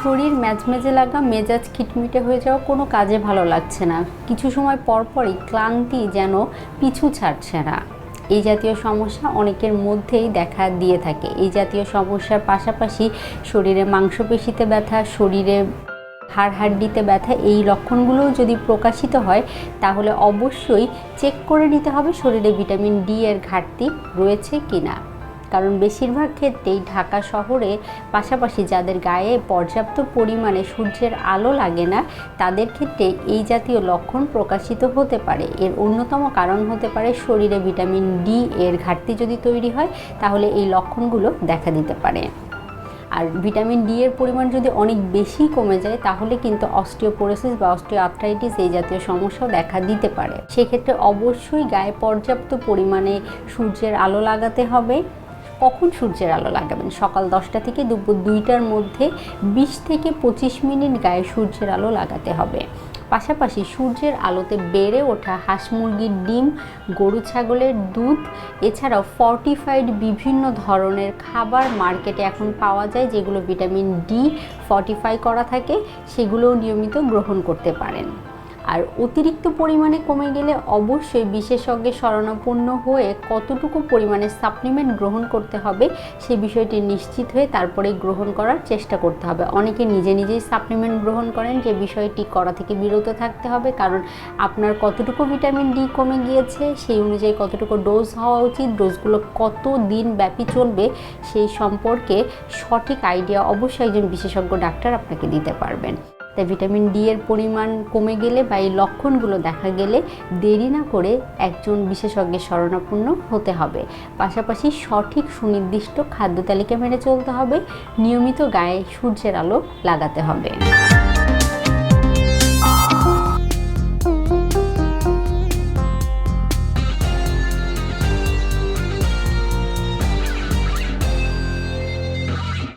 শরীর ম্যাজমেজে লাগা, মেজাজ খিটমিটে হয়ে যাওয়া, কোনো কাজে ভালো লাগছে না, কিছু সময় পরপরই ক্লান্তি যেন পিছু ছাড়ছে না। এই জাতীয় সমস্যা অনেকের মধ্যেই দেখা দিয়ে থাকে। এই জাতীয় সমস্যার পাশাপাশি শরীরে মাংসপেশিতে ব্যথা, শরীরে হাড়হাড্ডিতে ব্যথা, এই লক্ষণগুলোও যদি প্রকাশিত হয় তাহলে অবশ্যই চেক করে নিতে হবে শরীরে ভিটামিন ডি এর ঘাটতি রয়েছে কিনা। কারণ বেশিরভাগ ক্ষেত্রেই ঢাকা শহরে পাশাপাশি যাদের গায়ে পর্যাপ্ত পরিমাণে সূর্যের আলো লাগে না তাদের ক্ষেত্রে এই জাতীয় লক্ষণ প্রকাশিত হতে পারে। এর অন্যতম কারণ হতে পারে শরীরে ভিটামিন ডি এর ঘাটতি যদি তৈরি হয় তাহলে এই লক্ষণগুলো দেখা দিতে পারে। আর ভিটামিন ডি এর পরিমাণ যদি অনেক বেশি কমে যায় তাহলে কিন্তু অস্টিওপোরোসিস বা অস্টিওআর্থ্রাইটিস এই জাতীয় সমস্যাও দেখা দিতে পারে। সেক্ষেত্রে অবশ্যই গায়ে পর্যাপ্ত পরিমাণে সূর্যের আলো লাগাতে হবে। কখন সূর্যের আলো লাগাবেন? সকাল 10টা থেকে দুপুর 2টার মধ্যে 20 থেকে 25 মিনিট গায়ে সূর্যের আলো লাগাতে হবে। পাশাপাশি সূর্যের আলোতে বেড়ে ওঠা হাঁস মুরগির ডিম, গরু ছাগলের দুধ, এছাড়াও ফর্টিফাইড বিভিন্ন ধরনের খাবার মার্কেটে এখন পাওয়া যায় যেগুলো ভিটামিন ডি ফর্টিফাই করা থাকে, সেগুলোও নিয়মিত গ্রহণ করতে পারেন। আর অতিরিক্ত পরিমাণে কমে গেলে অবশ্যই বিশেষজ্ঞের শরণাপন্ন হয়ে কতটুকু পরিমাণে সাপ্লিমেন্ট গ্রহণ করতে হবে সে বিষয়টি নিশ্চিত হয়ে তারপরে গ্রহণ করার চেষ্টা করতে হবে। অনেকে নিজে নিজেই সাপ্লিমেন্ট গ্রহণ করেন, যে বিষয়টি করা থেকে বিরত থাকতে হবে। কারণ আপনার কতটুকু ভিটামিন ডি কমে গিয়েছে সেই অনুযায়ী কতটুকু ডোজ হওয়া উচিত, ডোজগুলো কত দিন ব্যাপী চলবে সেই সম্পর্কে সঠিক আইডিয়া অবশ্যই একজন বিশেষজ্ঞ ডাক্তার আপনাকে দিতে পারবেন। তাই ভিটামিন ডি এর পরিমাণ কমে গেলে বা এই লক্ষণগুলো দেখা গেলে দেরি না করে একজন বিশেষজ্ঞের শরণাপন্ন হতে হবে। পাশাপাশি সঠিক সুনির্দিষ্ট খাদ্য তালিকা মেনে চলতে হবে, নিয়মিত গায়ে সূর্যের আলো লাগাতে হবে।